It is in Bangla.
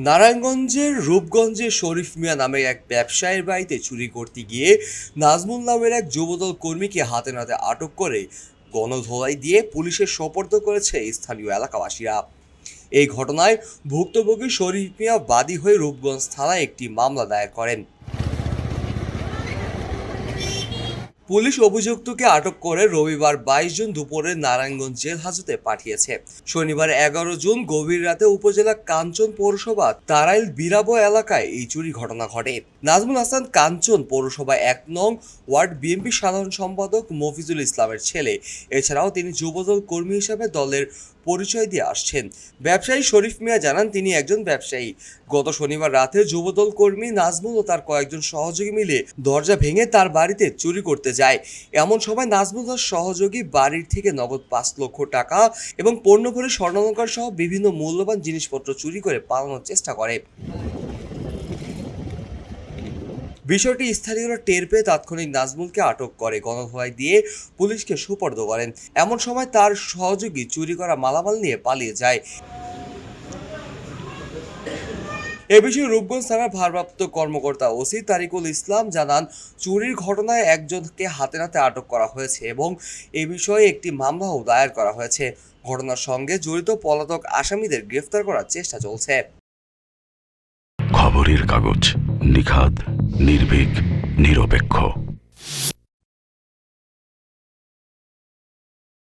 নারায়ণগঞ্জের রূপগঞ্জে শরীফ মিয়া নামের এক ব্যবসায়ীর বাড়িতে চুরি করতে গিয়ে নাজমুল নামের এক যুবদল কর্মীকে হাতে নাতে আটক করে গণধোলাই দিয়ে পুলিশের সোপর্দ করেছে স্থানীয় এলাকাবাসীরা। এই ঘটনায় ভুক্তভোগী শরীফ মিয়া বাদী হয়ে রূপগঞ্জ থানায় একটি মামলা দায়ের করেন। পুলিশ অভিযুক্তকে আটক করে রবিবার 22 জুন দুপুরে নারায়ণগঞ্জ জেল হাজতে পাঠিয়েছে। শনিবার 11 জুন গভীর রাতে উপজেলা কাঞ্চন পৌরসভা তারাইল বিরাবো এলাকায় এই চুরি ঘটনা ঘটে। নাজমুল হাসান কাঞ্চন পৌরসভা 1 নং ওয়ার্ড বিএনপি সাধারণ সম্পাদক মফিজুল ইসলামের ছেলে। এছাড়াও তিনি যুবদল কর্মী হিসেবে দলের পরিচয় দিয়ে আসছেন। ব্যবসায়ী শরীফ মিয়া জানান তিনি একজন ব্যবসায়ী। গত শনিবার রাতে যুবদল কর্মী নাজমুল ও তার কয়েকজন সহযোগী মিলে দরজা ভেঙে তার বাড়িতে চুরি করতে যায়। এমন সময় নাজমুল তার সহযোগী বাড়ির থেকে নগদ 5 লক্ষ টাকা এবং পণ্যভরি স্বর্ণালংকার সহ বিভিন্ন মূল্যবান জিনিসপত্র চুরি করে পালানোর চেষ্টা করে। বিষয়টি স্থানীয়রা টের পেয়ে তাৎক্ষণিক নাজমুলকে আটক করে গণধোলাই দিয়ে পুলিশকে সোপর্দ করেন। এমন সময় তার সহযোগী চুরি করা মালামাল নিয়ে পালিয়ে যায়। এ বিষয়ে রূপগঞ্জ থানার ভারপ্রাপ্ত কর্মকর্তা ওসি তারিকুল ইসলাম জানান, চুরির ঘটনায় একজনকে হাতে নাতে আটক করা হয়েছে এবং এ বিষয়ে একটি মামলাও দায়ের করা হয়েছে। ঘটনার সঙ্গে জড়িত পলাতক আসামিদের গ্রেফতার করার চেষ্টা চলছে। খবরের কাগজ, নিখাদ, নির্ভীক, নিরপেক্ষ।